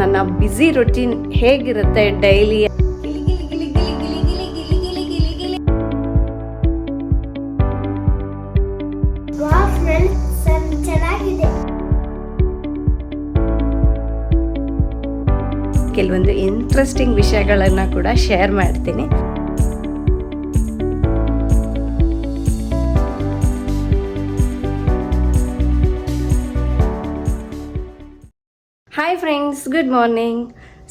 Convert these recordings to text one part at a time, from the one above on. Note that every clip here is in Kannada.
ನನ್ನ ಬ್ಯುಸಿ ರುಟೀನ್ ಹೇಗಿರುತ್ತೆ ಡೈಲಿ. ಕೆಲವೊಂದು ಇಂಟ್ರೆಸ್ಟಿಂಗ್ ವಿಷಯಗಳನ್ನು ಕೂಡ ಶೇರ್ ಮಾಡ್ತೀನಿ. Hi friends, good morning.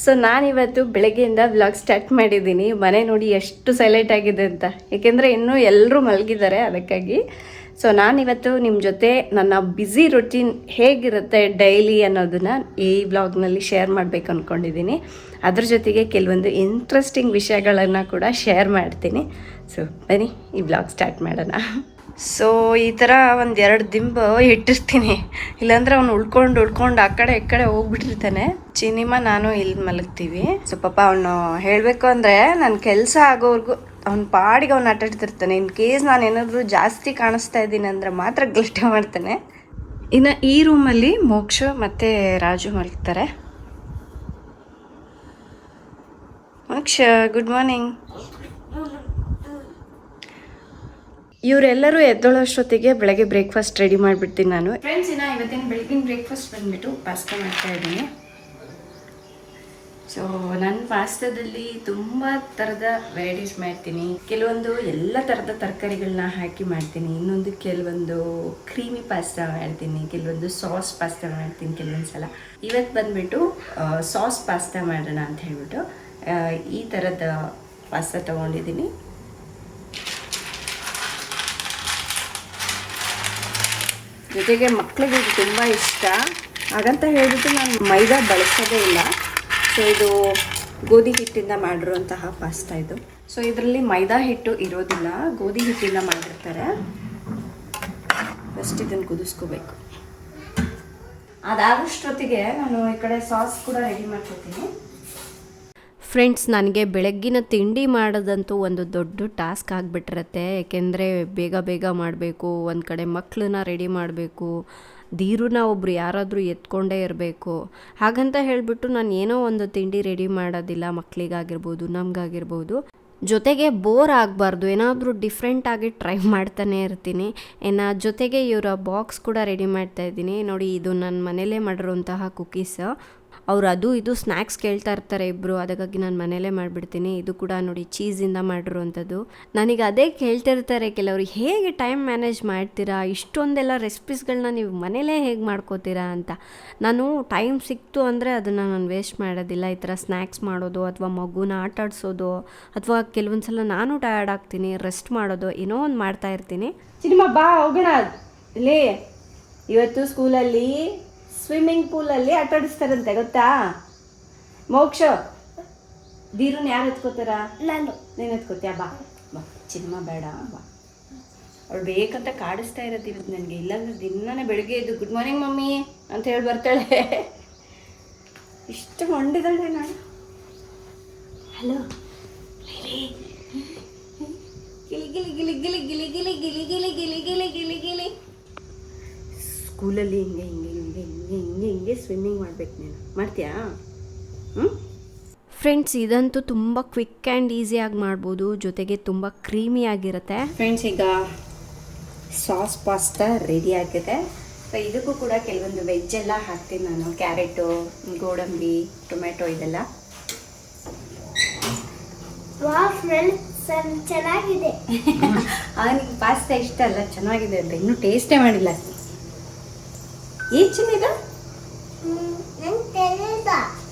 So ನಾನಿವತ್ತು ಬೆಳಗ್ಗೆಯಿಂದ ವ್ಲಾಗ್ ಸ್ಟಾರ್ಟ್ ಮಾಡಿದ್ದೀನಿ. ಮನೆ ನೋಡಿ ಎಷ್ಟು ಸೈಲೆಂಟ್ ಆಗಿದೆ ಅಂತ, ಏಕೆಂದರೆ ಇನ್ನೂ ಎಲ್ಲರೂ ಮಲಗಿದ್ದಾರೆ, ಅದಕ್ಕಾಗಿ. ಸೊ ನಾನಿವತ್ತು ನಿಮ್ಮ ಜೊತೆ ನನ್ನ ಬ್ಯುಸಿ ರುಟೀನ್ ಹೇಗಿರುತ್ತೆ ಡೈಲಿ ಅನ್ನೋದನ್ನು ಈ ವ್ಲಾಗ್ನಲ್ಲಿ ಶೇರ್ ಮಾಡಬೇಕು ಅಂದ್ಕೊಂಡಿದ್ದೀನಿ. ಅದ್ರ ಜೊತೆಗೆ ಕೆಲವೊಂದು ಇಂಟ್ರೆಸ್ಟಿಂಗ್ ವಿಷಯಗಳನ್ನು ಕೂಡ ಶೇರ್ ಮಾಡ್ತೀನಿ. ಸೊ ಬನ್ನಿ ಈ ವ್ಲಾಗ್ ಸ್ಟಾರ್ಟ್ ಮಾಡೋಣ. ಸೊ ಈ ಥರ ಒಂದೆರಡು ದಿಂಬು ಇಟ್ಟಿರ್ತೀನಿ, ಇಲ್ಲಾಂದ್ರೆ ಅವ್ನು ಉಳ್ಕೊಂಡು ಆ ಕಡೆ ಈ ಕಡೆ ಹೋಗ್ಬಿಟ್ಟಿರ್ತಾನೆ. ಚಿನಿಮಾ ನಾನು ಇಲ್ಲಿ ಮಲಗ್ತೀವಿ. ಸೊ ಪಾಪ ಅವನು ಹೇಳಬೇಕು ಅಂದರೆ ನನ್ನ ಕೆಲಸ ಆಗೋವರೆಗೂ ಅವ್ನ ಪಾಡಿಗೆ ಅವ್ನು ಆಟಾಡ್ತಿರ್ತಾನೆ. ಇನ್ ಕೇಸ್ ನಾನು ಏನಾದರೂ ಜಾಸ್ತಿ ಕಾಣಿಸ್ತಾ ಇದ್ದೀನಿ ಅಂದರೆ ಮಾತ್ರ ಗಲಾಟೆ ಮಾಡ್ತಾನೆ. ಇನ್ನು ಈ ರೂಮಲ್ಲಿ ಮೋಕ್ಷ ಮತ್ತು ರಾಜು ಮಲಗ್ತಾರೆ. ಮೋಕ್ಷ, ಗುಡ್ ಮಾರ್ನಿಂಗ್. ಇವರೆಲ್ಲರೂ ಎದ್ದೊಳೋಷ್ಟೊತ್ತಿಗೆ ಬೆಳಗ್ಗೆ ಬ್ರೇಕ್ಫಾಸ್ಟ್ ರೆಡಿ ಮಾಡಿಬಿಡ್ತೀನಿ ನಾನು. ಫ್ರೆಂಡ್ಸ್, ಇನ್ನು ಇವತ್ತಿನ ಬೆಳಗಿನ ಬ್ರೇಕ್ಫಾಸ್ಟ್ ಬಂದುಬಿಟ್ಟು ಪಾಸ್ತಾ ಮಾಡ್ತಾ ಇದ್ದೀನಿ. ಸೊ ನನ್ನ ಪಾಸ್ತಾದಲ್ಲಿ ತುಂಬ ಥರದ ವೆರೈಟೀಸ್ ಮಾಡ್ತೀನಿ. ಕೆಲವೊಂದು ಎಲ್ಲ ಥರದ ತರಕಾರಿಗಳನ್ನ ಹಾಕಿ ಮಾಡ್ತೀನಿ, ಇನ್ನೊಂದು ಕೆಲವೊಂದು ಕ್ರೀಮಿ ಪಾಸ್ತಾ ಮಾಡ್ತೀನಿ, ಕೆಲವೊಂದು ಸಾಸ್ ಪಾಸ್ತಾ ಮಾಡ್ತೀನಿ ಕೆಲವೊಂದು ಸಲ. ಇವತ್ತು ಬಂದುಬಿಟ್ಟು ಸಾಸ್ ಪಾಸ್ತಾ ಮಾಡೋಣ ಅಂತ ಹೇಳ್ಬಿಟ್ಟು ಈ ಥರದ ಪಾಸ್ತಾ ತೊಗೊಂಡಿದ್ದೀನಿ. ಜೊತೆಗೆ ಮಕ್ಕಳಿಗೆ ಇದು ತುಂಬ ಇಷ್ಟ, ಹಾಗಂತ ಹೇಳಿಬಿಟ್ಟು ನಾನು ಮೈದಾ ಬಳಸೋದೇ ಇಲ್ಲ. ಸೊ ಇದು ಗೋಧಿ ಹಿಟ್ಟಿಂದ ಮಾಡಿರುವಂತಹ ಪಾಸ್ತಾ ಇದು. ಸೊ ಇದರಲ್ಲಿ ಮೈದಾ ಹಿಟ್ಟು ಇರೋದಿಲ್ಲ, ಗೋಧಿ ಹಿಟ್ಟಿಂದ ಮಾಡಿರ್ತಾರೆ. ಫಸ್ಟ್ ಇದನ್ನು ಕುದಿಸ್ಕೋಬೇಕು. ಅದಾಗಷ್ಟೊತ್ತಿಗೆ ನಾನು ಈ ಕಡೆ ಸಾಸ್ ಕೂಡ ರೆಡಿ ಮಾಡ್ಕೊತೀನಿ. ಫ್ರೆಂಡ್ಸ್, ನನಗೆ ಬೆಳಗ್ಗಿನ ತಿಂಡಿ ಮಾಡೋದಂತೂ ಒಂದು ದೊಡ್ಡ ಟಾಸ್ಕ್ ಆಗಿಬಿಟ್ಟಿರತ್ತೆ. ಏಕೆಂದರೆ ಬೇಗ ಮಾಡಬೇಕು, ಒಂದು ಕಡೆ ಮಕ್ಕಳನ್ನ ರೆಡಿ ಮಾಡಬೇಕು, ಧೀರುನ ಒಬ್ರು ಯಾರಾದರೂ ಎತ್ಕೊಂಡೇ ಇರಬೇಕು. ಹಾಗಂತ ಹೇಳಿಬಿಟ್ಟು ನಾನು ಏನೋ ಒಂದು ತಿಂಡಿ ರೆಡಿ ಮಾಡೋದಿಲ್ಲ, ಮಕ್ಕಳಿಗಾಗಿರ್ಬೋದು ನಮಗಾಗಿರ್ಬೋದು. ಜೊತೆಗೆ ಬೋರ್ ಆಗಬಾರ್ದು, ಏನಾದರೂ ಡಿಫ್ರೆಂಟಾಗಿ ಟ್ರೈ ಮಾಡ್ತಾನೆ ಇರ್ತೀನಿ. ಜೊತೆಗೆ ಇವರ ಬಾಕ್ಸ್ ಕೂಡ ರೆಡಿ ಮಾಡ್ತಾ ಇದ್ದೀನಿ. ನೋಡಿ, ಇದು ನನ್ನ ಮನೇಲೇ ಮಾಡಿರುವಂತಹ ಕುಕ್ಕೀಸ್. ಅವ್ರು ಅದು ಇದು ಸ್ನ್ಯಾಕ್ಸ್ ಕೇಳ್ತಾ ಇರ್ತಾರೆ ಇಬ್ಬರು, ಅದಕ್ಕಾಗಿ ನಾನು ಮನೇಲೇ ಮಾಡಿಬಿಡ್ತೀನಿ. ಇದು ಕೂಡ ನೋಡಿ ಚೀಸಿಂದ ಮಾಡಿರುವಂಥದ್ದು. ನನಗೆ ಅದೇ ಕೇಳ್ತಿರ್ತಾರೆ ಕೆಲವರು, ಹೇಗೆ ಟೈಮ್ ಮ್ಯಾನೇಜ್ ಮಾಡ್ತೀರಾ, ಇಷ್ಟೊಂದೆಲ್ಲ ರೆಸಿಪೀಸ್ಗಳನ್ನ ನೀವು ಮನೇಲೇ ಹೇಗೆ ಮಾಡ್ಕೋತೀರಾ ಅಂತ. ನಾನು ಟೈಮ್ ಸಿಕ್ತು ಅಂದರೆ ಅದನ್ನು ನಾನು ವೇಸ್ಟ್ ಮಾಡೋದಿಲ್ಲ. ಈ ಥರ ಸ್ನ್ಯಾಕ್ಸ್ ಮಾಡೋದು, ಅಥವಾ ಮಗುನ ಆಟ ಆಡಿಸೋದು, ಅಥವಾ ಕೆಲವೊಂದು ಸಲ ನಾನು ಟಯರ್ಡ್ ಆಗ್ತೀನಿ, ರೆಸ್ಟ್ ಮಾಡೋದು, ಏನೋ ಒಂದು ಮಾಡ್ತಾ ಇರ್ತೀನಿ. ಚಿನಿಮಾ ಬಾ ಹೋಗೋಣ. ಲೇ, ಇವತ್ತು ಸ್ಕೂಲಲ್ಲಿ ಸ್ವಿಮ್ಮಿಂಗ್ ಪೂಲಲ್ಲಿ ಆಟ ಆಡಿಸ್ತಾರಂತೆ, ಗೊತ್ತಾ? ಮೋಕ್ಷ, ಧೀರನ್ ಯಾರು ಎತ್ಕೋತಾರ? ನಾನು. ನೀನು ಎತ್ಕೋತೀಯ? ಬಾ ಬಾ. ಚಿನಿಮಾ ಬೇಡ, ಬಾ. ಅವಳು ಬೇಕಂತ ಕಾಡಿಸ್ತಾ ಇರೋದು ಇವತ್ತು ನನಗೆ. ಇಲ್ಲಾಂದ್ರೆ ದಿನನೇ ಬೆಳಗ್ಗೆ ಎದ್ದು ಗುಡ್ ಮಾರ್ನಿಂಗ್ ಮಮ್ಮಿ ಅಂತ ಹೇಳಿ ಬರ್ತಾಳೆ. ಇಷ್ಟು ಹೊಂಡಿದಾಳೆ ನಾನು. ಹಲೋ ಗಿಲಿ ಗಿಲಿ ಗಿಲಿ ಗಿಲಿ ಗಿಲಿ ಗಿಲಿ ಗಿಲಿ ಗಿಲಿ ಗಿಲಿ ಗಿಲಿ ಗಿಲಿ ಗಿಲಿ. ಸ್ಕೂಲಲ್ಲಿ ಹಿಂಗೆ ಸ್ವಿಮ್ಮಿಂಗ್ ಮಾಡ್ಬೇಕು. ನೀನು ಮಾಡ್ತೀಯಾ? ಫ್ರೆಂಡ್ಸ್, ಇದಂತೂ ತುಂಬ ಕ್ವಿಕ್ ಆ್ಯಂಡ್ ಈಸಿಯಾಗಿ ಮಾಡ್ಬೋದು, ಜೊತೆಗೆ ತುಂಬ ಕ್ರೀಮಿಯಾಗಿರುತ್ತೆ. ಫ್ರೆಂಡ್ಸ್, ಈಗ ಸಾಸ್ ಪಾಸ್ತಾ ರೆಡಿ ಆಗಿದೆ. ಸೊ ಇದಕ್ಕೂ ಕೂಡ ಕೆಲವೊಂದು ವೆಜ್ ಎಲ್ಲ ಹಾಕ್ತೀನಿ ನಾನು. ಕ್ಯಾರೆಟು, ಗೋಡಂಬಿ, ಟೊಮೆಟೊ ಇದೆಲ್ಲ. ಚೆನ್ನಾಗಿದೆ. ಅವನಿಗೆ ಪಾಸ್ತಾ ಇಷ್ಟ ಅಲ್ಲ, ಚೆನ್ನಾಗಿದೆ ಅಂತ. ಇನ್ನೂ ಟೇಸ್ಟೇ ಮಾಡಿಲ್ಲ. ಏನಿದ?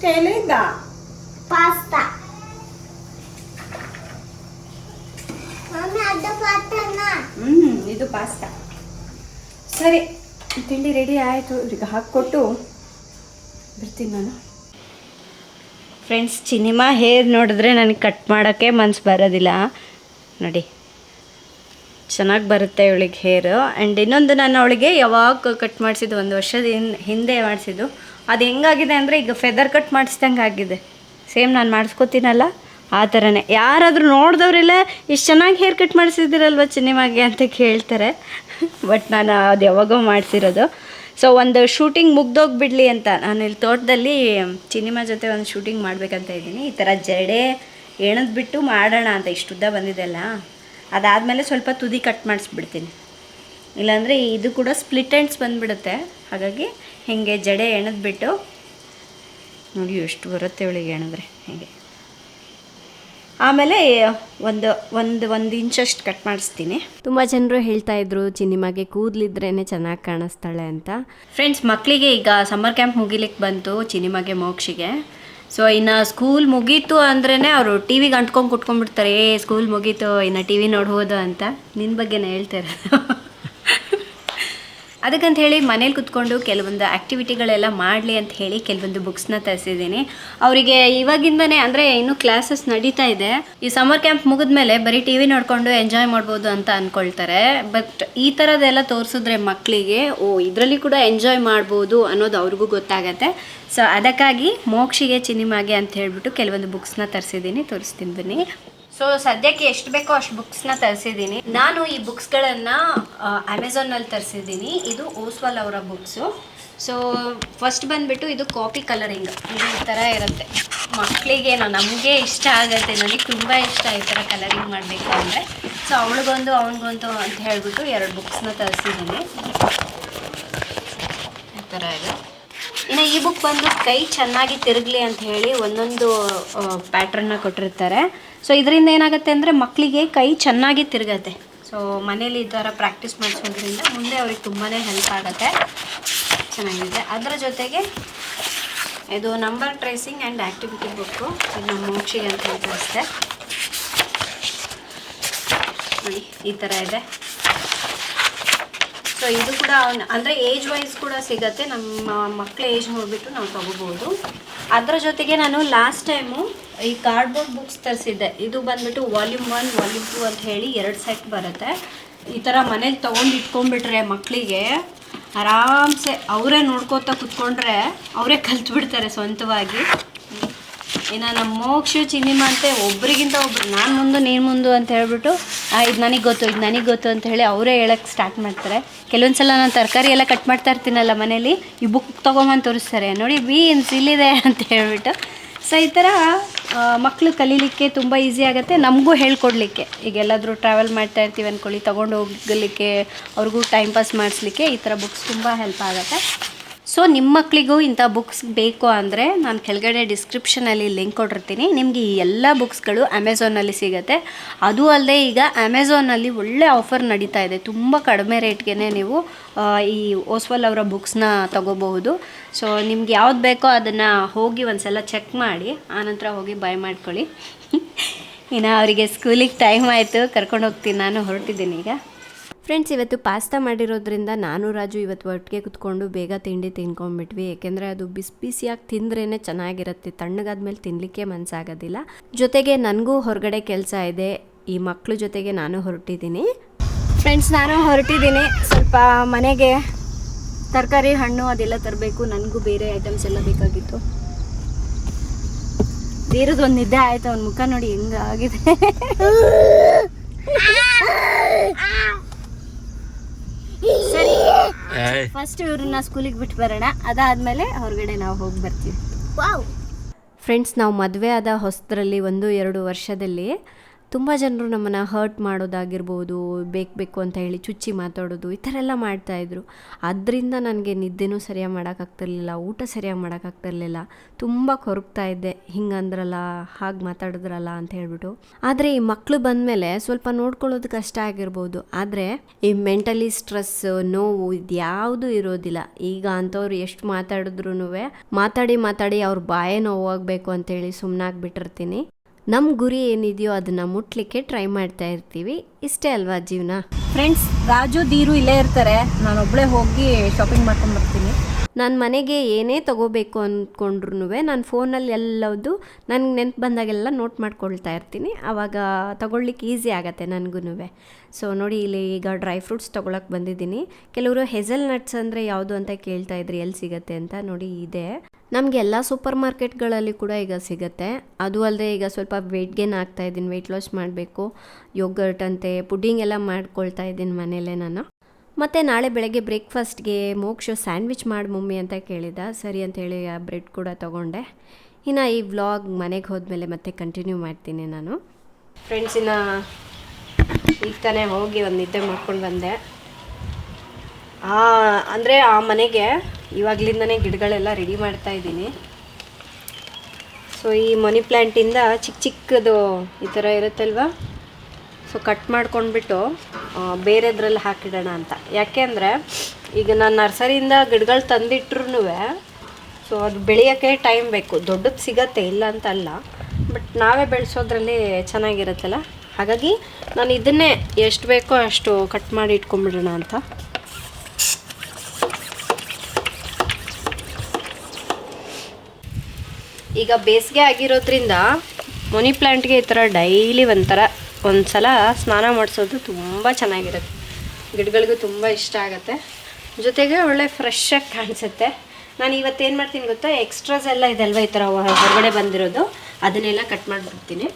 ತೆಲಿದ ಪಾಸ್ತಾ. ಇದು ಪಾಸ್ತಾ. ಸರಿ, ತಿಂಡಿ ರೆಡಿ ಆಯಿತು. ಈಗ ಹಾಕ್ಕೊಟ್ಟು ಬರ್ತೀನಿ ನಾನು. ಫ್ರೆಂಡ್ಸ್, ಚಿನಿಮಾ ಹೇರ್ ನೋಡಿದ್ರೆ ನನಗೆ ಕಟ್ ಮಾಡೋಕ್ಕೆ ಮನ್ಸು ಬರೋದಿಲ್ಲ. ನೋಡಿ, ಚೆನ್ನಾಗಿ ಬರುತ್ತೆ ಇವಳಿಗೆ ಹೇರು. ಆ್ಯಂಡ್ ಇನ್ನೊಂದು ನಾನು ಅವಳಿಗೆ ಯಾವಾಗ ಕಟ್ ಮಾಡಿಸಿದ್ದು, 1 ವರ್ಷದ ಹಿಂದೆ ಮಾಡಿಸಿದ್ದು. ಅದು ಹೆಂಗಾಗಿದೆ ಅಂದರೆ ಈಗ ಫೆದರ್ ಕಟ್ ಮಾಡಿಸ್ದಂಗೆ ಆಗಿದೆ. ಸೇಮ್ ನಾನು ಮಾಡಿಸ್ಕೊತೀನಲ್ಲ ಆ ಥರನೇ. ಯಾರಾದರೂ ನೋಡಿದವರೆಲ್ಲ ಇಷ್ಟು ಚೆನ್ನಾಗಿ ಹೇರ್ ಕಟ್ ಮಾಡಿಸಿದ್ದೀರಲ್ವ ಚಿನಿಮಾಗೆ ಅಂತ ಕೇಳ್ತಾರೆ. ಬಟ್ ನಾನು ಅದು ಯಾವಾಗೋ ಮಾಡಿಸಿರೋದು. ಸೊ ಒಂದು ಶೂಟಿಂಗ್ ಮುಗ್ದೋಗ್ಬಿಡ್ಲಿ ಅಂತ ನಾನು ಇಲ್ಲಿ ತೋಟದಲ್ಲಿ ಚಿನಿಮಾ ಜೊತೆ ಒಂದು ಶೂಟಿಂಗ್ ಮಾಡಬೇಕಂತ ಇದ್ದೀನಿ. ಈ ಥರ ಜಡೆ ಎಣದ್ಬಿಟ್ಟು ಮಾಡೋಣ ಅಂತ, ಇಷ್ಟು ಉದ್ದ ಬಂದಿದೆಲ್ಲ. ಅದಾದಮೇಲೆ ಸ್ವಲ್ಪ ತುದಿ ಕಟ್ ಮಾಡಿಸ್ಬಿಡ್ತೀನಿ, ಇಲ್ಲಾಂದರೆ ಇದು ಕೂಡ ಸ್ಪ್ಲಿಟ್ ಎಂಡ್ಸ್ ಬಂದುಬಿಡುತ್ತೆ. ಹಾಗಾಗಿ ಹೀಗೆ ಜಡೆ ಎಣದ್ಬಿಟ್ಟು ನೋಡಿ ಎಷ್ಟು ಬರುತ್ತೆ ಇವಳಿಗೆ ಎಣಿದ್ರೆ ಹೀಗೆ. ಆಮೇಲೆ ಒಂದು ಇಂಚಷ್ಟು ಕಟ್ ಮಾಡಿಸ್ತೀನಿ. ತುಂಬ ಜನರು ಹೇಳ್ತಾ ಇದ್ರು ಚಿನಿಮಾಗೆ ಕೂದಲಿದ್ರೇ ಚೆನ್ನಾಗಿ ಕಾಣಿಸ್ತಾಳೆ ಅಂತ. ಫ್ರೆಂಡ್ಸ್, ಮಕ್ಕಳಿಗೆ ಈಗ ಸಮ್ಮರ್ ಕ್ಯಾಂಪ್ ಮುಗಿಲಿಕ್ಕೆ ಬಂತು, ಚಿನಿಮಾಗೆ ಮೋಕ್ಷಿಗೆ. ಸೊ ಇನ್ನು ಸ್ಕೂಲ್ ಮುಗೀತು ಅಂದ್ರೇ ಅವರು ಟಿ ವಿಗೆ ಅಂಟ್ಕೊಂಡು ಕುಟ್ಕೊಂಡ್ಬಿಡ್ತಾರೆ, ಸ್ಕೂಲ್ ಮುಗೀತು ಇನ್ನು ಟಿ ವಿ ನೋಡ್ಬೋದು ಅಂತ. ನಿನ್ನ ಬಗ್ಗೆನೇ ಹೇಳ್ತಾರೆ. ಅದಕ್ಕಂತ ಹೇಳಿ ಮನೇಲಿ ಕುತ್ಕೊಂಡು ಕೆಲವೊಂದು ಆ್ಯಕ್ಟಿವಿಟಿಗಳೆಲ್ಲ ಮಾಡಲಿ ಅಂತ ಹೇಳಿ ಕೆಲವೊಂದು ಬುಕ್ಸ್ನ ತರಿಸಿದ್ದೀನಿ ಅವರಿಗೆ. ಇವಾಗಿಂದನೇ ಅಂದರೆ ಇನ್ನೂ ಕ್ಲಾಸಸ್ ನಡೀತಾ ಇದೆ. ಈ ಸಮ್ಮರ್ ಕ್ಯಾಂಪ್ ಮುಗಿದ್ಮೇಲೆ ಬರೀ ಟಿ ವಿ ನೋಡಿಕೊಂಡು ಎಂಜಾಯ್ ಮಾಡ್ಬೋದು ಅಂತ ಅಂದ್ಕೊಳ್ತಾರೆ. ಬಟ್ ಈ ಥರದ್ದೆಲ್ಲ ತೋರಿಸಿದ್ರೆ ಮಕ್ಕಳಿಗೆ ಇದರಲ್ಲಿ ಕೂಡ ಎಂಜಾಯ್ ಮಾಡ್ಬೋದು ಅನ್ನೋದು ಅವ್ರಿಗೂ ಗೊತ್ತಾಗತ್ತೆ. ಸೊ ಅದಕ್ಕಾಗಿ ಮೋಕ್ಷಿಗೆ ಚಿನಿಮಾಗೆ ಅಂತ ಹೇಳ್ಬಿಟ್ಟು ಕೆಲವೊಂದು ಬುಕ್ಸ್ನ ತರಿಸಿದ್ದೀನಿ, ತೋರಿಸ್ತೀನಿ ಬನ್ನಿ. ಸೊ ಸದ್ಯಕ್ಕೆ ಎಷ್ಟು ಬೇಕೋ ಅಷ್ಟು ಬುಕ್ಸ್ನ ತರಿಸಿದ್ದೀನಿ. ನಾನು ಈ ಬುಕ್ಸ್ಗಳನ್ನು ಅಮೆಝಾನಲ್ಲಿ ತರಿಸಿದ್ದೀನಿ. ಇದು ಓಸ್ವಾಲ್ ಅವರ ಬುಕ್ಸು. ಸೊ ಫಸ್ಟ್ ಬಂದುಬಿಟ್ಟು ಇದು ಕಾಪಿ ಕಲರಿಂಗ್, ಈ ಥರ ಇರುತ್ತೆ. ಮಕ್ಕಳಿಗೆ ನಮಗೆ ಇಷ್ಟ ಆಗುತ್ತೆ, ನನಗೆ ತುಂಬ ಇಷ್ಟ ಈ ಥರ ಕಲರಿಂಗ್ ಮಾಡಬೇಕು ಅಂದರೆ. ಸೊ ಅವಳಿಗೊಂದು ಅವನಿಗೊಂದು ಅಂತ ಹೇಳಿಬಿಟ್ಟು 2 ಬುಕ್ಸ್ನ ತರಿಸಿದ್ದೀನಿ. ಈ ಥರ ಇದೆ. ಇನ್ನು ಈ ಬುಕ್ ಬಂದು ಕೈ ಚೆನ್ನಾಗಿ ತಿರುಗಲಿ ಅಂತ ಹೇಳಿ ಒಂದೊಂದು ಪ್ಯಾಟ್ರನ್ನ ಕೊಟ್ಟಿರ್ತಾರೆ. ಸೊ ಇದರಿಂದ ಏನಾಗುತ್ತೆ ಅಂದರೆ ಮಕ್ಕಳಿಗೆ ಕೈ ಚೆನ್ನಾಗಿ ತಿರುಗತ್ತೆ. ಸೊ ಮನೇಲಿ ಈ ಥರ ಪ್ರಾಕ್ಟೀಸ್ ಮಾಡಿಸೋದ್ರಿಂದ ಮುಂದೆ ಅವ್ರಿಗೆ ತುಂಬಾ ಹೆಲ್ಪ್ ಆಗುತ್ತೆ. ಚೆನ್ನಾಗಿದೆ. ಅದರ ಜೊತೆಗೆ ಇದು number tracing and activity book. ಇದು ನಮ್ಮ ಮೋಕ್ಷಿಗೆ ಅಂತ ಹೇಳ್ತಾರೆ. ನೋಡಿ ಈ ಥರ ಇದೆ. ಸೊ ಇದು ಕೂಡ ಅಂದರೆ ಏಜ್ ವೈಸ್ ಕೂಡ ಸಿಗುತ್ತೆ, ನಮ್ಮ ಮಕ್ಕಳ ಏಜ್ ನೋಡಿಬಿಟ್ಟು ನಾವು ತೊಗೋಬೋದು. ಅದರ ಜೊತೆಗೆ ನಾನು ಲಾಸ್ಟ್ ಟೈಮು ಈ ಕಾರ್ಡ್ಬೋರ್ಡ್ ಬುಕ್ಸ್ ತರಿಸಿದ್ದೆ. ಇದು ಬಂದುಬಿಟ್ಟು ವಾಲ್ಯೂಮ್ 1 ವಾಲ್ಯೂಮ್ 2 ಅಂತ ಹೇಳಿ 2 ಸೆಟ್ ಬರುತ್ತೆ. ಈ ಥರ ಮನೇಲಿ ತೊಗೊಂಡು ಇಟ್ಕೊಂಡ್ಬಿಟ್ರೆ ಮಕ್ಕಳಿಗೆ ಆರಾಮ್ಸೆ ಅವರೇ ನೋಡ್ಕೋತಾ ಕೂತ್ಕೊಂಡ್ರೆ ಅವರೇ ಕಲ್ತ್ಬಿಡ್ತಾರೆ ಸ್ವಂತವಾಗಿ. ಇನ್ನು ನಮ್ಮ ಮೋಕ್ಷ ಚಿನಿಮಾ ಅಂತೆ ಒಬ್ರಿಗಿಂತ ಒಬ್ರು ನಾನು ಮುಂದು ನೀನು ಮುಂದು ಅಂತ ಹೇಳ್ಬಿಟ್ಟು ಇದು ನನಗೆ ಗೊತ್ತು ಅಂತ ಹೇಳಿ ಅವರೇ ಹೇಳೋಕ್ಕೆ ಸ್ಟಾರ್ಟ್ ಮಾಡ್ತಾರೆ. ಕೆಲವೊಂದು ಸಲ ನಾನು ತರಕಾರಿ ಎಲ್ಲ ಕಟ್ ಮಾಡ್ತಾ ಇರ್ತೀನಲ್ಲ ಮನೇಲಿ, ಈ ಬುಕ್ ತೊಗೊಂಬಂದು ತೋರಿಸ್ತಾರೆ, ನೋಡಿ ಬೀನ್ಸ್ ಇಲ್ಲಿದೆ ಅಂತ ಹೇಳ್ಬಿಟ್ಟು. ಸೊ ಈ ಥರ ಮಕ್ಕಳು ಕಲೀಲಿಕ್ಕೆ ತುಂಬ ಈಸಿ ಆಗುತ್ತೆ, ನಮಗೂ ಹೇಳ್ಕೊಡ್ಲಿಕ್ಕೆ. ಈಗ ಎಲ್ಲಾದರೂ ಟ್ರಾವೆಲ್ ಮಾಡ್ತಾ ಇರ್ತೀವಿ ಅಂದ್ಕೊಳ್ಳಿ, ತೊಗೊಂಡು ಹೋಗಲಿಕ್ಕೆ ಅವ್ರಿಗೂ ಟೈಮ್ ಪಾಸ್ ಮಾಡಿಸ್ಲಿಕ್ಕೆ ಈ ಥರ ಬುಕ್ಸ್ ತುಂಬ ಹೆಲ್ಪ್ ಆಗುತ್ತೆ. ಸೊ ನಿಮ್ಮ ಮಕ್ಕಳಿಗೂ ಇಂಥ ಬುಕ್ಸ್ ಬೇಕು ಅಂದರೆ ನಾನು ಕೆಳಗಡೆ ಡಿಸ್ಕ್ರಿಪ್ಷನಲ್ಲಿ ಲಿಂಕ್ ಕೊಟ್ಟಿರ್ತೀನಿ. ನಿಮಗೆ ಈ ಎಲ್ಲ ಬುಕ್ಸ್ಗಳು ಅಮೆಝಾನಲ್ಲಿ ಸಿಗುತ್ತೆ. ಅದು ಅಲ್ಲದೆ ಈಗ ಅಮೆಝಾನಲ್ಲಿ ಒಳ್ಳೆ ಆಫರ್ ನಡೀತಾ ಇದೆ, ತುಂಬ ಕಡಿಮೆ ರೇಟ್ಗೆ ನೀವು ಈ ಓಸ್ವಾಲ್ ಅವರ ಬುಕ್ಸ್ನ ತೊಗೋಬಹುದು. ಸೊ ನಿಮ್ಗೆ ಯಾವ್ದು ಬೇಕೋ ಅದನ್ನು ಹೋಗಿ ಒಂದು ಸಲ ಚೆಕ್ ಮಾಡಿ ಆನಂತರ ಹೋಗಿ ಬೈ ಮಾಡ್ಕೊಳ್ಳಿ. ಇನ್ನು ಅವರಿಗೆ ಸ್ಕೂಲಿಗೆ ಟೈಮ್ ಆಯಿತು, ಕರ್ಕೊಂಡು ಹೋಗ್ತೀನಿ, ನಾನು ಹೊರಟಿದ್ದೀನಿ ಈಗ. ಫ್ರೆಂಡ್ಸ್, ಇವತ್ತು ಪಾಸ್ತಾ ಮಾಡಿರೋದ್ರಿಂದ ನಾನು ರಾಜು ಇವತ್ತು ಒಟ್ಟಿಗೆ ಕುತ್ಕೊಂಡು ಬೇಗ ತಿಂಡಿ ತಿನ್ಕೊಂಡ್ಬಿಟ್ವಿ. ಏಕೆಂದರೆ ಅದು ಬಿಸಿಯಾಗಿ ತಿಂದ್ರೇ ಚೆನ್ನಾಗಿರುತ್ತೆ, ತಣ್ಣಗಾದ್ಮೇಲೆ ತಿನ್ನಲಿಕ್ಕೆ ಮನಸ್ಸಾಗೋದಿಲ್ಲ. ಜೊತೆಗೆ ನನಗೂ ಹೊರಗಡೆ ಕೆಲಸ ಇದೆ, ಈ ಮಕ್ಕಳು ಜೊತೆಗೆ ನಾನು ಹೊರಟಿದ್ದೀನಿ. ಫ್ರೆಂಡ್ಸ್, ನಾನು ಹೊರಟಿದ್ದೀನಿ. ಸ್ವಲ್ಪ ಮನೆಗೆ ತರಕಾರಿ ಹಣ್ಣು ಅದೆಲ್ಲ ತರಬೇಕು. ನನಗೂ ಬೇರೆ ಐಟಮ್ಸ್ ಎಲ್ಲ ಬೇಕಾಗಿತ್ತು. ತೀರದ್ದು ಒಂದು ನಿದ್ದೆ ಆಯಿತು, ಅವ್ನ ಮುಖ ನೋಡಿ ಹೆಂಗಾಗಿದೆ. ಸರಿ, ಫಸ್ಟ್ ಇವ್ರನ್ನ ಸ್ಕೂಲಿಗೆ ಬಿಟ್ಟು ಬರೋಣ, ಅದಾದಮೇಲೆ ಹೊರಗಡೆ ನಾವು ಹೋಗಿ ಬರ್ತೀವಿ. ಫ್ರೆಂಡ್ಸ್, ನಾವು ಮದುವೆ ಆದ ಹೊಸದ್ರಲ್ಲಿ 1-2 ವರ್ಷದಲ್ಲಿ ತುಂಬ ಜನರು ನಮ್ಮನ್ನು ಹರ್ಟ್ ಮಾಡೋದಾಗಿರ್ಬೋದು, ಬೇಕು ಅಂತ ಹೇಳಿ ಚುಚ್ಚಿ ಮಾತಾಡೋದು, ಈ ಥರ ಎಲ್ಲ ಮಾಡ್ತಾಯಿದ್ರು. ಅದರಿಂದ ನನಗೆ ನಿದ್ದೆನೂ ಸರಿಯಾಗಿ ಮಾಡೋಕ್ಕಾಗ್ತಿರ್ಲಿಲ್ಲ, ಊಟ ಸರಿಯಾಗಿ ಮಾಡೋಕ್ಕಾಗ್ತಿರ್ಲಿಲ್ಲ, ತುಂಬ ಕೊರಗ್ತಾ ಇದ್ದೆ. ಹಿಂಗಂದ್ರಲ್ಲ, ಹಾಗೆ ಮಾತಾಡಿದ್ರಲ್ಲ ಅಂತ ಹೇಳ್ಬಿಟ್ಟು. ಆದರೆ ಈ ಮಕ್ಕಳು ಬಂದಮೇಲೆ ಸ್ವಲ್ಪ ನೋಡ್ಕೊಳ್ಳೋದು ಕಷ್ಟ ಆಗಿರ್ಬೋದು, ಆದರೆ ಈ ಮೆಂಟಲಿ ಸ್ಟ್ರೆಸ್, ನೋವು ಇದ್ಯಾವುದೂ ಇರೋದಿಲ್ಲ. ಈಗ ಅಂಥವ್ರು ಎಷ್ಟು ಮಾತಾಡಿದ್ರು ಮಾತಾಡಿ ಅವ್ರ ಬಾಯೇ ನೋವಾಗಬೇಕು ಅಂತೇಳಿ ಸುಮ್ಮನಾಗ್ಬಿಟ್ಟಿರ್ತೀನಿ. ನಮ್ಮ ಗುರಿ ಏನಿದೆಯೋ ಅದನ್ನು ಮುಟ್ಲಿಕ್ಕೆ ಟ್ರೈ ಮಾಡ್ತಾ ಇರ್ತೀವಿ. ಇಷ್ಟೇ ಅಲ್ವಾ ಜೀವನ. ಫ್ರೆಂಡ್ಸ್, ರಾಜು ಧೀರು ಇಲ್ಲೇ ಇರ್ತಾರೆ, ನಾನೊಬ್ಬಳೇ ಹೋಗಿ ಶಾಪಿಂಗ್ ಮಾಡ್ಕೊಂಡು ಬರ್ತೀನಿ. ನಾನು ಮನೆಗೆ ಏನೇ ತೊಗೋಬೇಕು ಅಂದ್ಕೊಂಡ್ರು ನಾನು ಫೋನಲ್ಲಿ ಎಲ್ಲದು ನನಗೆ ನೆನಪು ಬಂದಾಗೆಲ್ಲ ನೋಟ್ ಮಾಡ್ಕೊಳ್ತಾ ಇರ್ತೀನಿ. ಆವಾಗ ತೊಗೊಳ್ಲಿಕ್ಕೆ ಈಸಿ ಆಗುತ್ತೆ ನನಗೂ. ಸೊ ನೋಡಿ, ಇಲ್ಲಿ ಈಗ ಡ್ರೈ ಫ್ರೂಟ್ಸ್ ತೊಗೊಳಕ್ಕೆ ಬಂದಿದ್ದೀನಿ. ಕೆಲವರು ಹೆಝಲ್ ನಟ್ಸ್ ಅಂದರೆ ಯಾವುದು ಅಂತ ಕೇಳ್ತಾ ಇದ್ರಿ, ಎಲ್ಲಿ ಸಿಗುತ್ತೆ ಅಂತ. ನೋಡಿ ಇದೆ, ನಮಗೆ ಎಲ್ಲ ಸೂಪರ್ ಮಾರ್ಕೆಟ್ಗಳಲ್ಲಿ ಕೂಡ ಈಗ ಸಿಗುತ್ತೆ. ಅದು ಅಲ್ಲದೆ ಈಗ ಸ್ವಲ್ಪ ವೆಯ್ಟ್ ಗೇನ್ ಆಗ್ತಾಯಿದ್ದೀನಿ, ವೆಯ್ಟ್ ಲಾಸ್ ಮಾಡಬೇಕು. ಯೋಗರ್ಟ್ ಅಂತೆ, ಪುಡ್ಡಿಂಗ್ ಎಲ್ಲ ಮಾಡ್ಕೊಳ್ತಾ ಇದ್ದೀನಿ ಮನೇಲೇ ನಾನು. ಮತ್ತು ನಾಳೆ ಬೆಳಗ್ಗೆ ಬ್ರೇಕ್ಫಾಸ್ಟ್ಗೆ ಮೋಕ್ಷ ಸ್ಯಾಂಡ್ವಿಚ್ ಮಾಡಿ ಮಮ್ಮಿ ಅಂತ ಕೇಳಿದ. ಸರಿ ಅಂತೇಳಿ ಆ ಬ್ರೆಡ್ ಕೂಡ ತೊಗೊಂಡೆ. ಇನ್ನು ಈ ವ್ಲಾಗ್ ಮನೆಗೆ ಹೋದ್ಮೇಲೆ ಮತ್ತೆ ಕಂಟಿನ್ಯೂ ಮಾಡ್ತೀನಿ ನಾನು. ಫ್ರೆಂಡ್ಸ್, ಇನ್ನು ಈಗ ತಾನೇ ಹೋಗಿ ಒಂದು ನಿದ್ದೆ ಮಾಡ್ಕೊಂಡು ಬಂದೆ. ಅಂದರೆ ಆ ಮನೆಗೆ ಇವಾಗಲಿಂದನೇ ಗಿಡಗಳೆಲ್ಲ ರೆಡಿ ಮಾಡ್ತಾ ಇದ್ದೀನಿ. ಸೊ ಈ ಮನಿ ಪ್ಲ್ಯಾಂಟಿಂದ ಚಿಕ್ಕದು ಈ ಥರ ಇರುತ್ತಲ್ವ, ಸೊ ಕಟ್ ಮಾಡ್ಕೊಂಡ್ಬಿಟ್ಟು ಬೇರೆದ್ರಲ್ಲಿ ಹಾಕಿಡೋಣ ಅಂತ. ಯಾಕೆ ಅಂದರೆ ಈಗ ನಾನು ನರ್ಸರಿಯಿಂದ ಗಿಡಗಳು ತಂದಿಟ್ರು ಸೊ ಅದು ಬೆಳೆಯೋಕ್ಕೆ ಟೈಮ್ ಬೇಕು. ದೊಡ್ಡದು ಸಿಗತ್ತೆ, ಇಲ್ಲ ಅಂತ ಅಲ್ಲ, ಬಟ್ ನಾವೇ ಬೆಳೆಸೋದ್ರಲ್ಲಿ ಚೆನ್ನಾಗಿರುತ್ತಲ್ಲ. ಹಾಗಾಗಿ ನಾನು ಇದನ್ನೇ ಎಷ್ಟು ಬೇಕೋ ಅಷ್ಟು ಕಟ್ ಮಾಡಿ ಇಟ್ಕೊಂಡ್ಬಿಡೋಣ ಅಂತ. ಈಗ ಬೇಸಿಗೆ ಆಗಿರೋದ್ರಿಂದ ಮನಿ ಪ್ಲ್ಯಾಂಟ್ಗೆ ಈ ಥರ ಡೈಲಿ ಒಂದು ಸಲ ಸ್ನಾನ ಮಾಡಿಸೋದು ತುಂಬ ಚೆನ್ನಾಗಿರುತ್ತೆ. ಗಿಡಗಳಿಗೂ ತುಂಬ ಇಷ್ಟ ಆಗುತ್ತೆ, ಜೊತೆಗೆ ಒಳ್ಳೆ ಫ್ರೆಶ್ ಆಗಿ ಕಾಣಿಸುತ್ತೆ. ನಾನು ಇವತ್ತೇನು ಮಾಡ್ತೀನಿ ಗೊತ್ತಾ, ಎಕ್ಸ್ಟ್ರಾಸ್ ಎಲ್ಲ ಇದಲ್ವ ಈ ಥರ ಹೊರಗಡೆ ಬಂದಿರೋದು, ಅದನ್ನೆಲ್ಲ ಕಟ್ ಮಾಡಿಬಿಡ್ತೀನಿ.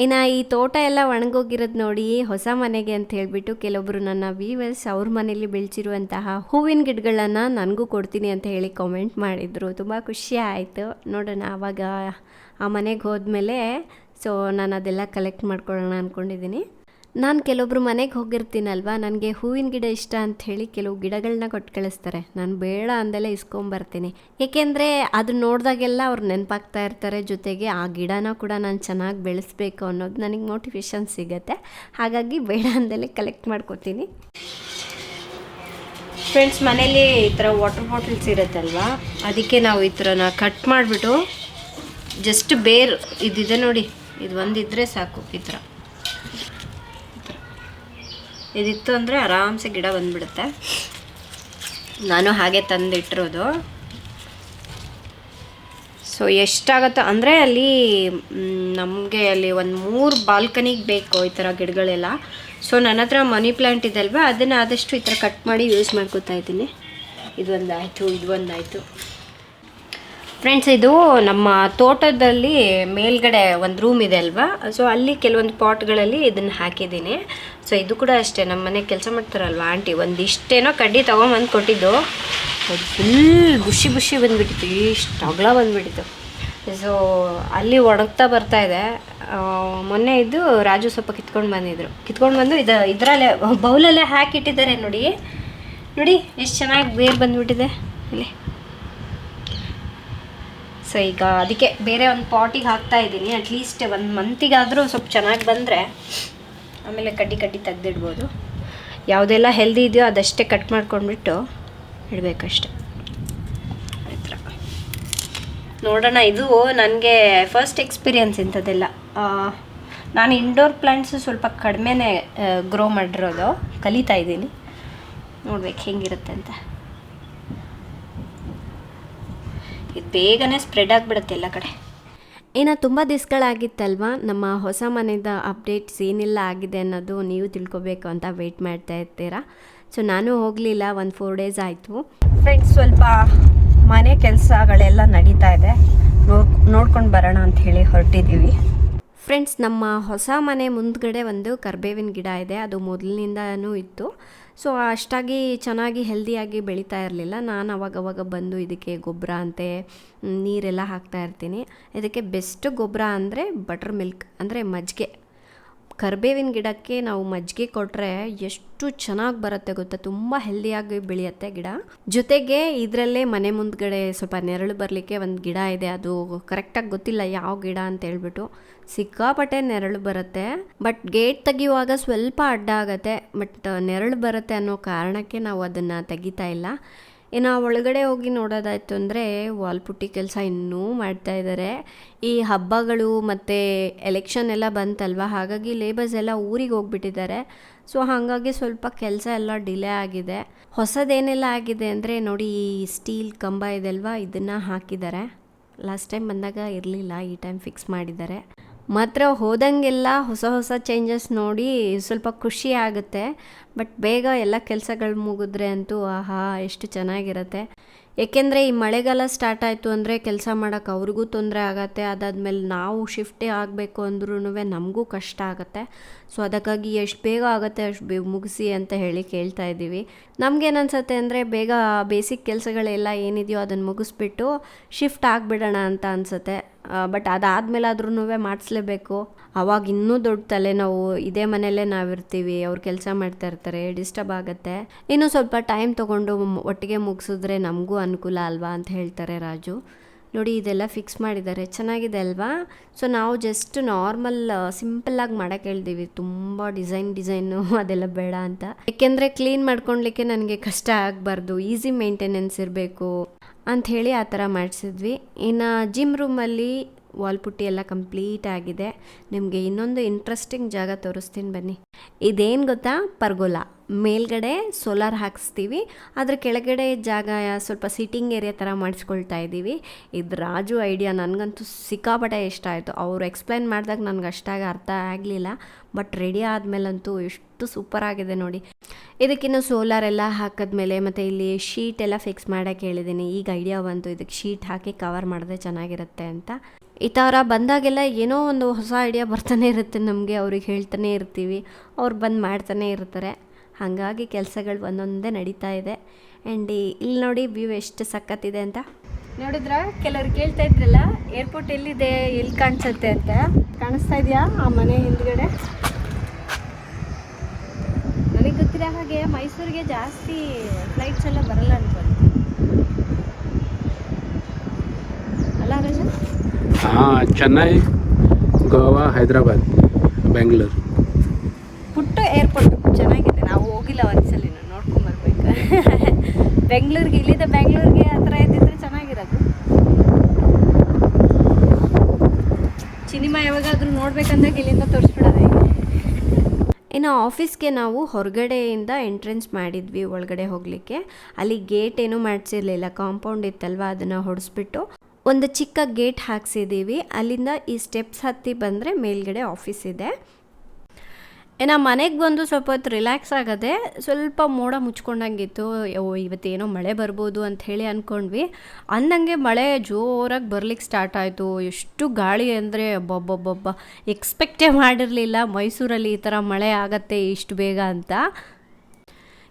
ಇನ್ನು ಈ ತೋಟ ಎಲ್ಲ ಒಣಗೋಗಿರೋದು ನೋಡಿ, ಹೊಸ ಮನೆಗೆ ಅಂತ ಹೇಳಿಬಿಟ್ಟು ಕೆಲವೊಬ್ಬರು ನನ್ನ ವ್ಯೂವರ್ಸ್ ಅವ್ರ ಮನೇಲಿ ಬೆಳೆಸಿರುವಂತಹ ಹೂವಿನ ಗಿಡಗಳನ್ನು ನನಗೂ ಕೊಡ್ತೀನಿ ಅಂತ ಹೇಳಿ ಕಾಮೆಂಟ್ ಮಾಡಿದರು. ತುಂಬ ಖುಷಿ ಆಯಿತು. ನೋಡೋಣ ಆವಾಗ ಆ ಮನೆಗೆ ಹೋದ್ಮೇಲೆ ಸೊ ನಾನು ಅದೆಲ್ಲ ಕಲೆಕ್ಟ್ ಮಾಡ್ಕೊಳ್ಳೋಣ ಅಂದ್ಕೊಂಡಿದ್ದೀನಿ. ನಾನು ಕೆಲವೊಬ್ರು ಮನೆಗೆ ಹೋಗಿರ್ತೀನಲ್ವ, ನನಗೆ ಹೂವಿನ ಗಿಡ ಇಷ್ಟ ಅಂಥೇಳಿ ಕೆಲವು ಗಿಡಗಳನ್ನ ಕೊಟ್ಟು ಕಳಿಸ್ತಾರೆ. ನಾನು ಬೇಡ ಅಂದೆಲ್ಲ ಇಸ್ಕೊಂಬರ್ತೀನಿ. ಏಕೆಂದರೆ ಅದು ನೋಡಿದಾಗೆಲ್ಲ ಅವ್ರು ನೆನಪಾಗ್ತಾ ಇರ್ತಾರೆ. ಜೊತೆಗೆ ಆ ಗಿಡನ ಕೂಡ ನಾನು ಚೆನ್ನಾಗಿ ಬೆಳೆಸ್ಬೇಕು ಅನ್ನೋದು ನನಗೆ ಮೋಟಿವೇಶನ್ ಸಿಗುತ್ತೆ. ಹಾಗಾಗಿ ಬೇಡ ಅಂದೆಲ್ಲ ಕಲೆಕ್ಟ್ ಮಾಡ್ಕೋತೀನಿ. ಫ್ರೆಂಡ್ಸ್, ಮನೇಲಿ ಈ ಥರ ವಾಟರ್ ಬಾಟಲ್ಸ್ ಇರುತ್ತಲ್ವ, ಅದಕ್ಕೆ ನಾವು ಈ ಥರನ ಕಟ್ ಮಾಡಿಬಿಟ್ಟು ಜಸ್ಟ್ ಬೇರ್ ಇದಿದೆ ನೋಡಿ, ಇದು ಒಂದಿದ್ರೆ ಸಾಕು. ಈ ಥರ ಇದಿತ್ತು ಅಂದರೆ ಆರಾಮ್ಸೆ ಗಿಡ ಬಂದುಬಿಡುತ್ತೆ. ನಾನು ಹಾಗೆ ತಂದಿಟ್ಟಿರೋದು. ಸೊ ಎಷ್ಟಾಗುತ್ತೋ ಅಂದರೆ ಅಲ್ಲಿ ನಮಗೆ ಅಲ್ಲಿ ಒಂದು 3 ಬಾಲ್ಕನಿಗೆ ಬೇಕು ಈ ಥರ ಗಿಡಗಳೆಲ್ಲ. ಸೊ ನನ್ನ ಹತ್ರ ಮನಿ ಪ್ಲ್ಯಾಂಟ್ ಇದಲ್ವ, ಅದನ್ನು ಆದಷ್ಟು ಈ ಥರ ಕಟ್ ಮಾಡಿ ಯೂಸ್ ಮಾಡ್ಕೊತಾ ಇದ್ದೀನಿ. ಇದೊಂದಾಯಿತು. ಫ್ರೆಂಡ್ಸ್, ಇದು ನಮ್ಮ ತೋಟದಲ್ಲಿ ಮೇಲ್ಗಡೆ ಒಂದು ರೂಮ್ ಇದೆ ಅಲ್ವಾ, ಸೊ ಅಲ್ಲಿ ಕೆಲವೊಂದು ಪಾಟ್ಗಳಲ್ಲಿ ಇದನ್ನು ಹಾಕಿದ್ದೀನಿ. ಸೊ ಇದು ಕೂಡ ಅಷ್ಟೇ, ನಮ್ಮ ಮನೆಗೆ ಕೆಲಸ ಮಾಡ್ತಾರಲ್ವ ಆಂಟಿ, ಒಂದಿಷ್ಟೇನೋ ಕಡ್ಡಿ ತೊಗೊಂಬಂದು ಕೊಟ್ಟಿದ್ದು, ಅದು ಫುಲ್ ಬುಷಿ ಬಂದುಬಿಟ್ಟಿತ್ತು, ಇಷ್ಟು ಅಗಲ ಬಂದುಬಿಟ್ಟಿತ್ತು. ಸೊ ಅಲ್ಲಿ ಒಣಗ್ತಾ ಬರ್ತಾಯಿದೆ. ಮೊನ್ನೆ ಇದು ರಾಜು ಸ್ವಲ್ಪ ಕಿತ್ಕೊಂಡು ಬಂದು ಇದರಲ್ಲೇ ಬೌಲಲ್ಲೇ ಹಾಕಿಟ್ಟಿದ್ದಾರೆ. ನೋಡಿ ಎಷ್ಟು ಚೆನ್ನಾಗಿ ಬೇರು ಬಂದುಬಿಟ್ಟಿದೆ ಇಲ್ಲಿ. ಸೊ ಈಗ ಅದಕ್ಕೆ ಬೇರೆ ಒಂದು ಪಾಟಿಗೆ ಹಾಕ್ತಾ ಇದ್ದೀನಿ. ಅಟ್ಲೀಸ್ಟ್ 1 ಮಂತಿಗಾದರೂ ಸ್ವಲ್ಪ ಚೆನ್ನಾಗಿ ಬಂದರೆ ಆಮೇಲೆ ಕಡ್ಡಿ ತೆಗೆದಿಡ್ಬೋದು. ಯಾವುದೆಲ್ಲ ಹೆಲ್ದಿ ಇದೆಯೋ ಅದಷ್ಟೇ ಕಟ್ ಮಾಡ್ಕೊಂಡ್ಬಿಟ್ಟು ಇಡಬೇಕಷ್ಟೆ. ಈ ಥರ ನೋಡೋಣ. ಇದು ನನಗೆ ಫಸ್ಟ್ ಎಕ್ಸ್ಪೀರಿಯನ್ಸ್ ಇಂಥದ್ದೆಲ್ಲ. ನಾನು ಇಂಡೋರ್ ಪ್ಲ್ಯಾಂಟ್ಸು ಸ್ವಲ್ಪ ಕಡಿಮೆನೇ ಗ್ರೋ ಮಾಡಿರೋದು, ಕಲಿತಾ ಇದ್ದೀನಿ. ನೋಡ್ಬೇಕು ಹೆಂಗಿರುತ್ತೆ ಅಂತ. ಇದು ಬೇಗನೆ ಸ್ಪ್ರೆಡ್ ಆಗಿಬಿಡುತ್ತೆ ಎಲ್ಲ ಕಡೆ. ಇನ್ನು ತುಂಬ ದಿವಸಗಳಾಗಿತ್ತಲ್ವ, ನಮ್ಮ ಹೊಸ ಮನೆದ ಅಪ್ಡೇಟ್ಸ್ ಏನೆಲ್ಲ ಆಗಿದೆ ಅನ್ನೋದು ನೀವು ತಿಳ್ಕೊಬೇಕು ಅಂತ ವೆಯ್ಟ್ ಮಾಡ್ತಾ ಇರ್ತೀರಾ. ಸೊ ನಾನು ಹೋಗಲಿಲ್ಲ, ಒಂದು 4 ಡೇಸ್ ಆಯಿತು. ಫ್ರೆಂಡ್ಸ್, ಸ್ವಲ್ಪ ಮನೆ ಕೆಲಸಗಳೆಲ್ಲ ನಡೀತಾ ಇದೆ, ನೋಡ್ಕೊಂಡು ಬರೋಣ ಅಂತ ಹೇಳಿ ಹೊರಟಿದ್ದೀವಿ. ಫ್ರೆಂಡ್ಸ್, ನಮ್ಮ ಹೊಸ ಮನೆ ಮುಂದ್ಗಡೆ ಒಂದು ಕರಿಬೇವಿನ ಗಿಡ ಇದೆ. ಅದು ಮೊದಲಿನಿಂದನೂ ಇತ್ತು. ಸೊ ಅಷ್ಟಾಗಿ ಚೆನ್ನಾಗಿ ಹೆಲ್ದಿಯಾಗಿ ಬೆಳೀತಾ ಇರಲಿಲ್ಲ. ನಾನು ಅವಾಗವಾಗ ಬಂದು ಇದಕ್ಕೆ ಗೊಬ್ಬರ ಅಂತೆ ನೀರೆಲ್ಲ ಹಾಕ್ತಾ ಇರ್ತೀನಿ. ಇದಕ್ಕೆ ಬೆಸ್ಟ್ ಗೊಬ್ಬರ ಅಂದರೆ ಬಟರ್ ಮಿಲ್ಕ್, ಅಂದರೆ ಮಜ್ಜಿಗೆ. ಕರಿಬೇವಿನ ಗಿಡಕ್ಕೆ ನಾವು ಮಜ್ಜಿಗೆ ಕೊಟ್ಟರೆ ಎಷ್ಟು ಚೆನ್ನಾಗಿ ಬರುತ್ತೆ ಗೊತ್ತಾ, ತುಂಬ ಹೆಲ್ದಿಯಾಗಿ ಬೆಳೆಯುತ್ತೆ ಗಿಡ. ಜೊತೆಗೆ ಇದರಲ್ಲೇ ಮನೆ ಮುಂದ್ಗಡೆ ಸ್ವಲ್ಪ ನೆರಳು ಬರಲಿಕ್ಕೆ ಒಂದು ಗಿಡ ಇದೆ. ಅದು ಕರೆಕ್ಟಾಗಿ ಗೊತ್ತಿಲ್ಲ ಯಾವ ಗಿಡ ಅಂತ ಹೇಳ್ಬಿಟ್ಟು. ಸಿಕ್ಕಾಪಟ್ಟೆ ನೆರಳು ಬರುತ್ತೆ, ಬಟ್ ಗೇಟ್ ತೆಗಿಯುವಾಗ ಸ್ವಲ್ಪ ಅಡ್ಡ ಆಗುತ್ತೆ. ಬಟ್ ನೆರಳು ಬರುತ್ತೆ ಅನ್ನೋ ಕಾರಣಕ್ಕೆ ನಾವು ಅದನ್ನು ತೆಗಿತಾ ಇಲ್ಲ. ಇನ್ನು ಒಳಗಡೆ ಹೋಗಿ ನೋಡೋದಾಯ್ತು ಅಂದರೆ ವಾಲ್ಪುಟ್ಟಿ ಕೆಲಸ ಇನ್ನೂ ಮಾಡ್ತಾ ಇದ್ದಾರೆ. ಈ ಹಬ್ಬಗಳು ಮತ್ತು ಎಲೆಕ್ಷನ್ ಎಲ್ಲ ಬಂತಲ್ವ, ಹಾಗಾಗಿ ಲೇಬರ್ಸ್ ಎಲ್ಲ ಊರಿಗೆ ಹೋಗ್ಬಿಟ್ಟಿದ್ದಾರೆ. ಸೊ ಹಾಗಾಗಿ ಸ್ವಲ್ಪ ಕೆಲಸ ಎಲ್ಲ ಡಿಲೇ ಆಗಿದೆ. ಹೊಸದೇನೆಲ್ಲ ಆಗಿದೆ ಅಂದರೆ ನೋಡಿ, ಈ ಸ್ಟೀಲ್ ಕಂಬ ಇದೆಲ್ವ, ಇದನ್ನು ಹಾಕಿದ್ದಾರೆ. ಲಾಸ್ಟ್ ಟೈಮ್ ಬಂದಾಗ ಇರಲಿಲ್ಲ, ಈ ಟೈಮ್ ಫಿಕ್ಸ್ ಮಾಡಿದ್ದಾರೆ. ಮಾತ್ರ ಹೋದಂಗೆಲ್ಲ ಹೊಸ ಚೇಂಜಸ್ ನೋಡಿ ಸ್ವಲ್ಪ ಖುಷಿ ಆಗುತ್ತೆ. ಬಟ್ ಬೇಗ ಎಲ್ಲ ಕೆಲಸಗಳು ಮುಗಿದ್ರೆ ಅಂತೂ ಆಹಾ ಎಷ್ಟು ಚೆನ್ನಾಗಿರುತ್ತೆ. ಏಕೆಂದರೆ ಈ ಮಳೆಗಾಲ ಸ್ಟಾರ್ಟ್ ಆಯಿತು ಅಂದರೆ ಕೆಲಸ ಮಾಡೋಕ್ಕೆ ಅವ್ರಿಗೂ ತೊಂದರೆ ಆಗುತ್ತೆ. ಅದಾದಮೇಲೆ ನಾವು ಶಿಫ್ಟೇ ಆಗಬೇಕು ಅಂದ್ರೂ ನಮಗೂ ಕಷ್ಟ ಆಗುತ್ತೆ. ಸೊ ಅದಕ್ಕಾಗಿ ಎಷ್ಟು ಬೇಗ ಆಗುತ್ತೆ ಅಷ್ಟು ಮುಗಿಸಿ ಅಂತ ಹೇಳಿ ಕೇಳ್ತಾ ಇದ್ದೀವಿ. ನಮಗೇನು ಅನ್ಸುತ್ತೆ ಅಂದರೆ ಬೇಗ ಬೇಸಿಕ್ ಕೆಲಸಗಳೆಲ್ಲ ಏನಿದೆಯೋ ಅದನ್ನು ಮುಗಿಸ್ಬಿಟ್ಟು ಶಿಫ್ಟ್ ಆಗಿಬಿಡೋಣ ಅಂತ ಅನಿಸುತ್ತೆ. ಬಟ್ ಅದಾದಮೇಲೆ ಆದ್ರೂ ಮಾಡಿಸ್ಲೇಬೇಕು. ಅವಾಗ ಇನ್ನೂ ದೊಡ್ಡ ತಲೆನೋವು. ಇದೇ ಮನೆಯಲ್ಲೇ ನಾವಿರ್ತೀವಿ, ಅವ್ರು ಕೆಲಸ ಮಾಡ್ತಾ ಇರ್ತಾರೆ, ಡಿಸ್ಟರ್ಬ್ ಆಗುತ್ತೆ. ಇನ್ನೂ ಸ್ವಲ್ಪ ಟೈಮ್ ತೊಗೊಂಡು ಒಟ್ಟಿಗೆ ಮುಗಿಸಿದ್ರೆ ನಮಗೂ ಅನುಕೂಲ ಅಲ್ವಾ ಅಂತ ಹೇಳ್ತಾರೆ ರಾಜು. ನೋಡಿ ಇದೆಲ್ಲ ಫಿಕ್ಸ್ ಮಾಡಿದ್ದಾರೆ, ಚೆನ್ನಾಗಿದೆ ಅಲ್ವಾ? ಸೊ ನಾವು ಜಸ್ಟ್ ನಾರ್ಮಲ್ ಸಿಂಪಲ್ಲಾಗಿ ಮಾಡೋಕ್ಕೆ ಹೇಳ್ತೀವಿ, ತುಂಬ ಡಿಸೈನು ಅದೆಲ್ಲ ಬೇಡ ಅಂತ. ಏಕೆಂದರೆ ಕ್ಲೀನ್ ಮಾಡ್ಕೊಳ್ಲಿಕ್ಕೆ ನನಗೆ ಕಷ್ಟ ಆಗಬಾರ್ದು, ಈಸಿ ಮೇಂಟೆನೆನ್ಸ್ ಇರಬೇಕು ಅಂಥೇಳಿ ಆ ಥರ ಮಾಡಿಸಿದ್ವಿ. ಇನ್ನು ಜಿಮ್ ರೂಮಲ್ಲಿ ವಾಲ್ ಪುಟ್ಟಿ ಎಲ್ಲ ಕಂಪ್ಲೀಟ್ ಆಗಿದೆ. ನಿಮಗೆ ಇನ್ನೊಂದು ಇಂಟ್ರೆಸ್ಟಿಂಗ್ ಜಾಗ ತೋರಿಸ್ತೀನಿ ಬನ್ನಿ. ಇದೇನು ಗೊತ್ತಾ, ಪರ್ಗೋಲಾ. ಮೇಲ್ಗಡೆ ಸೋಲಾರ್ ಹಾಕಿಸ್ತೀವಿ, ಅದ್ರ ಕೆಳಗಡೆ ಜಾಗ ಸ್ವಲ್ಪ ಸಿಟ್ಟಿಂಗ್ ಏರಿಯಾ ಥರ ಮಾಡಿಸ್ಕೊಳ್ತಾ ಇದ್ದೀವಿ. ಇದು ರಾಜು ಐಡಿಯಾ, ನನಗಂತೂ ಸಿಕ್ಕಾಪಟ್ಟೆ ಇಷ್ಟ ಆಯಿತು. ಅವ್ರು ಎಕ್ಸ್ಪ್ಲೈನ್ ಮಾಡಿದಾಗ ನನಗೆ ಅಷ್ಟಾಗಿ ಅರ್ಥ ಆಗಲಿಲ್ಲ, ಬಟ್ ರೆಡಿ ಆದಮೇಲಂತೂ ಎಷ್ಟು ಸೂಪರ್ ಆಗಿದೆ ನೋಡಿ. ಇದಕ್ಕಿನ್ನು ಸೋಲಾರ್ ಎಲ್ಲ ಹಾಕಿದ್ಮೇಲೆ ಮತ್ತು ಇಲ್ಲಿ ಶೀಟ್ ಎಲ್ಲ ಫಿಕ್ಸ್ ಮಾಡೋಕ್ಕೆ ಹೇಳಿದ್ದೀನಿ. ಈಗ ಐಡಿಯಾ ಬಂತು, ಇದಕ್ಕೆ ಶೀಟ್ ಹಾಕಿ ಕವರ್ ಮಾಡಿದ್ರೆ ಚೆನ್ನಾಗಿರುತ್ತೆ ಅಂತ. ಈ ಥರ ಬಂದಾಗೆಲ್ಲ ಏನೋ ಒಂದು ಹೊಸ ಐಡಿಯಾ ಬರ್ತಾನೆ ಇರುತ್ತೆ ನಮಗೆ. ಅವ್ರಿಗೆ ಹೇಳ್ತಾನೆ ಇರ್ತೀವಿ, ಅವ್ರು ಬಂದು ಮಾಡ್ತಾನೆ ಇರ್ತಾರೆ. ಹಾಗಾಗಿ ಕೆಲಸಗಳು ಒಂದೊಂದೇ ನಡೀತಾ ಇದೆ. ಆ್ಯಂಡ್ ಇಲ್ಲಿ ನೋಡಿ ವ್ಯೂ ಎಷ್ಟು ಸಖತ್ತಿದೆ ಅಂತ. ನೋಡಿದ್ರ, ಕೆಲವ್ರು ಕೇಳ್ತಾ ಇದ್ರಲ್ಲ ಏರ್ಪೋರ್ಟ್ ಎಲ್ಲಿದೆ, ಎಲ್ಲಿ ಕಾಣಿಸುತ್ತೆ ಅಂತ. ಕಾಣಿಸ್ತಾ ಇದೆಯಾ ಆ ಮನೆ ಹಿಂದ್ಗಡೆ? ನನಗೆ ಗೊತ್ತಿರೋ ಹಾಗೆ ಮೈಸೂರಿಗೆ ಜಾಸ್ತಿ ಫ್ಲೈಟ್ಸ್ ಎಲ್ಲ ಬರಲ್ಲ ಅನ್ಕೊಂಡು ಅಲ್ಲ ರಾಜ? ಹಾಂ, ಚೆನ್ನೈ, ಗೋವಾ, ಹೈದರಾಬಾದ್, ಬೆಂಗಳೂರು. ಪುಟ್ಟ ಏರ್ಪೋರ್ಟ್ ಚೆನ್ನಾಗಿದೆ. ನಾವು ಹೋಗಿಲ್ಲ ಒಂದ್ಸಲಿ, ನೋಡ್ಕೊಂಬರ್ಬೇಕು. ಬೆಂಗಳೂರಿಗೆ, ಇಲ್ಲಿಂದ ಬೆಂಗಳೂರಿಗೆ ಆ ಥರ ಇದ್ದಿದ್ರೆ ಚೆನ್ನಾಗಿರೋದು. ಸಿನಿಮಾ ಯಾವಾಗಾದ್ರೂ ನೋಡ್ಬೇಕಂದಾಗ ಇಲ್ಲಿಂದ ತೋರಿಸ್ಬಿಡೋದು. ಈಗ ಇನ್ನು ಆಫೀಸ್ಗೆ ನಾವು ಹೊರಗಡೆಯಿಂದ ಎಂಟ್ರೆನ್ಸ್ ಮಾಡಿದ್ವಿ ಒಳಗಡೆ ಹೋಗಲಿಕ್ಕೆ. ಅಲ್ಲಿ ಗೇಟ್ ಏನೂ ಮಾಡಿಸಿರ್ಲಿಲ್ಲ, ಕಾಂಪೌಂಡ್ ಇತ್ತಲ್ವ, ಅದನ್ನು ಹೊಡೆಸ್ಬಿಟ್ಟು ಒಂದು ಚಿಕ್ಕ ಗೇಟ್ ಹಾಕ್ಸಿದ್ದೀವಿ. ಅಲ್ಲಿಂದ ಈ ಸ್ಟೆಪ್ಸ್ ಹತ್ತಿ ಬಂದರೆ ಮೇಲ್ಗಡೆ ಆಫೀಸ್ ಇದೆ. ಇನ್ನು ಮನೆಗೆ ಬಂದು ಸ್ವಲ್ಪ ಹೊತ್ತು ರಿಲ್ಯಾಕ್ಸ್ ಆಗದೆ, ಸ್ವಲ್ಪ ಮೋಡ ಮುಚ್ಕೊಂಡಂಗಿತ್ತು. ಇವತ್ತೇನೋ ಮಳೆ ಬರ್ಬೋದು ಅಂಥೇಳಿ ಅಂದ್ಕೊಂಡ್ವಿ. ಅಂದಂಗೆ ಮಳೆ ಜೋರಾಗಿ ಬರ್ಲಿಕ್ಕೆ ಸ್ಟಾರ್ಟ್ ಆಯಿತು. ಎಷ್ಟು ಗಾಳಿ ಅಂದರೆ ಅಬ್ಬಬ್ಬಬ್ಬ, ಎಕ್ಸ್ಪೆಕ್ಟೇ ಮಾಡಿರಲಿಲ್ಲ ಮೈಸೂರಲ್ಲಿ ಈ ಥರ ಮಳೆ ಆಗತ್ತೆ ಇಷ್ಟು ಬೇಗ ಅಂತ.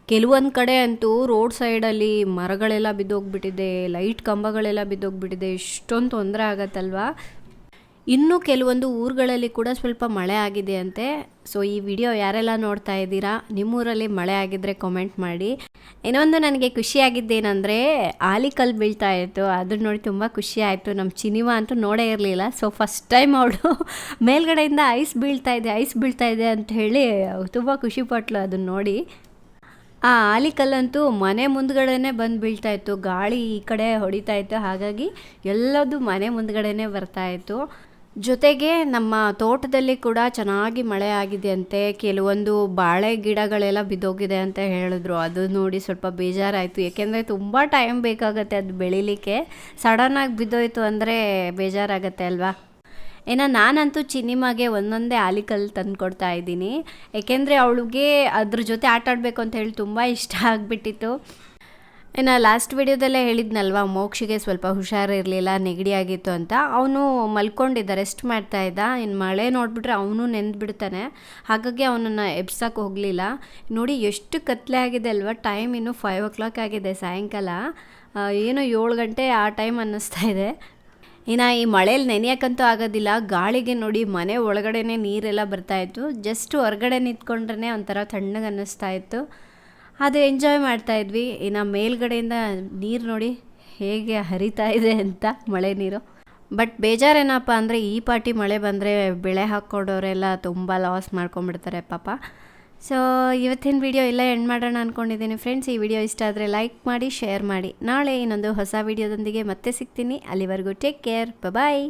ಕೆಲವೊಂದು ಕಡೆ ಅಂತೂ ರೋಡ್ ಸೈಡಲ್ಲಿ ಮರಗಳೆಲ್ಲ ಬಿದ್ದೋಗ್ಬಿಟ್ಟಿದೆ, ಲೈಟ್ ಕಂಬಗಳೆಲ್ಲ ಬಿದ್ದೋಗ್ಬಿಟ್ಟಿದೆ. ಇಷ್ಟೊಂದು ತೊಂದರೆ ಆಗತ್ತಲ್ವಾ. ಇನ್ನೂ ಕೆಲವೊಂದು ಊರುಗಳಲ್ಲಿ ಕೂಡ ಸ್ವಲ್ಪ ಮಳೆ ಆಗಿದೆ ಅಂತೆ. ಸೊ ಈ ವಿಡಿಯೋ ಯಾರೆಲ್ಲ ನೋಡ್ತಾ ಇದ್ದೀರಾ, ನಿಮ್ಮೂರಲ್ಲಿ ಮಳೆ ಆಗಿದ್ದರೆ ಕಾಮೆಂಟ್ ಮಾಡಿ. ಇನ್ನೊಂದು ನನಗೆ ಖುಷಿಯಾಗಿದ್ದೇನೆಂದರೆ ಆಲಿಕಲ್ಲು ಬೀಳ್ತಾ ಇತ್ತು, ಅದನ್ನ ನೋಡಿ ತುಂಬ ಖುಷಿ ಆಯಿತು. ನಮ್ಮ ಚಿನಿಮಾ ಅಂತೂ ನೋಡೇ ಇರಲಿಲ್ಲ. ಸೊ ಫಸ್ಟ್ ಟೈಮ್ ಅವಳು ಮೇಲ್ಗಡೆಯಿಂದ ಐಸ್ ಬೀಳ್ತಾ ಇದೆ ಅಂತ ಹೇಳಿ ತುಂಬ ಖುಷಿಪಟ್ಲು ಅದನ್ನ ನೋಡಿ. ಆ ಆಲಿಕಲ್ಲಂತೂ ಮನೆ ಮುಂದ್ಗಡೆನೇ ಬಂದು ಬೀಳ್ತಾಯಿತ್ತು, ಗಾಳಿ ಈ ಕಡೆ ಹೊಡಿತಾಯಿತ್ತು, ಹಾಗಾಗಿ ಎಲ್ಲದು ಮನೆ ಮುಂದ್ಗಡೆನೇ ಬರ್ತಾಯಿತ್ತು. ಜೊತೆಗೆ ನಮ್ಮ ತೋಟದಲ್ಲಿ ಕೂಡ ಚೆನ್ನಾಗಿ ಮಳೆ ಆಗಿದೆ ಅಂತೆ. ಕೆಲವೊಂದು ಬಾಳೆ ಗಿಡಗಳೆಲ್ಲ ಬಿದ್ದೋಗಿದೆ ಅಂತ ಹೇಳಿದ್ರು. ಅದು ನೋಡಿ ಸ್ವಲ್ಪ ಬೇಜಾರಾಯಿತು, ಏಕೆಂದರೆ ತುಂಬ ಟೈಮ್ ಬೇಕಾಗುತ್ತೆ ಅದು ಬೆಳಿಲಿಕ್ಕೆ. ಸಡನ್ನಾಗಿ ಬಿದ್ದೋಯ್ತು ಅಂದರೆ ಬೇಜಾರಾಗತ್ತೆ ಅಲ್ವಾ. ಏನೋ ನಾನಂತೂ ಚಿನಿಮಾಗೆ ಒಂದೊಂದೇ ಆಲಿಕಲ್ಲು ತಂದು ಕೊಡ್ತಾ ಇದ್ದೀನಿ, ಏಕೆಂದರೆ ಅವಳಿಗೆ ಅದ್ರ ಜೊತೆ ಆಟ ಆಡಬೇಕು ಅಂತ ಹೇಳಿ ತುಂಬ ಇಷ್ಟ ಆಗಿಬಿಟ್ಟಿತ್ತು. ಇನ್ನು ಲಾಸ್ಟ್ ವಿಡಿಯೋದಲ್ಲೇ ಹೇಳಿದ್ನಲ್ವ, ಮೋಕ್ಷಿಗೆ ಸ್ವಲ್ಪ ಹುಷಾರಿರಲಿಲ್ಲ, ನೆಗಡಿ ಆಗಿತ್ತು ಅಂತ. ಅವನು ಮಲ್ಕೊಂಡಿದ್ದ, ರೆಸ್ಟ್ ಮಾಡ್ತಾಯಿದ್ದ. ಇನ್ನು ಮಳೆ ನೋಡಿಬಿಟ್ರೆ ಅವನು ನೆಂದ್ಬಿಡ್ತಾನೆ, ಹಾಗಾಗಿ ಅವನನ್ನು ಎಬ್ಸಕ್ಕೆ ಹೋಗಲಿಲ್ಲ. ನೋಡಿ ಎಷ್ಟು ಕತ್ಲೆ ಆಗಿದೆ ಅಲ್ವಾ. ಟೈಮ್ ಇನ್ನೂ 5 o'clock ಆಗಿದೆ ಸಾಯಂಕಾಲ, ಏನೋ 7 ಗಂಟೆ ಆ ಟೈಮ್ ಅನ್ನಿಸ್ತಾ ಇದೆ. ಇನ್ನು ಈ ಮಳೇಲಿ ನೆನೆಯೋಕ್ಕಂತೂ ಆಗೋದಿಲ್ಲ, ಗಾಳಿಗೆ ನೋಡಿ ಮನೆ ಒಳಗಡೆನೇ ನೀರೆಲ್ಲ ಬರ್ತಾಯಿತ್ತು. ಜಸ್ಟ್ ಹೊರಗಡೆ ನಿಂತ್ಕೊಂಡ್ರೆ ಒಂಥರ ತಣ್ಣಗೆ ಅನ್ನಿಸ್ತಾ ಇತ್ತು, ಅದು ಎಂಜಾಯ್ ಮಾಡ್ತಾಯಿದ್ವಿ. ಇನ್ನು ಮೇಲ್ಗಡೆಯಿಂದ ನೀರು ನೋಡಿ ಹೇಗೆ ಹರಿತಾ ಇದೆ ಅಂತ, ಮಳೆ ನೀರು. ಬಟ್ ಬೇಜಾರೇನಪ್ಪ ಅಂದರೆ ಈ ಪಾಟಿ ಮಳೆ ಬಂದರೆ ಬೆಳೆ ಹಾಕ್ಕೊಡೋರೆಲ್ಲ ತುಂಬ ಲಾಸ್ ಮಾಡ್ಕೊಂಬಿಡ್ತಾರೆ ಪಾಪ. ಸೊ ಇವತ್ತಿನ ವಿಡಿಯೋ ಎಲ್ಲ ಎಂಡ್ ಮಾಡೋಣ ಅಂದ್ಕೊಂಡಿದ್ದೀನಿ ಫ್ರೆಂಡ್ಸ್. ಈ ವಿಡಿಯೋ ಇಷ್ಟ ಆದರೆ ಲೈಕ್ ಮಾಡಿ, ಶೇರ್ ಮಾಡಿ. ನಾಳೆ ಇನ್ನೊಂದು ಹೊಸ ವಿಡಿಯೋದೊಂದಿಗೆ ಮತ್ತೆ ಸಿಗ್ತೀನಿ. ಅಲ್ಲಿವರೆಗೂ ಟೇಕ್ ಕೇರ್, ಬಾಯ್.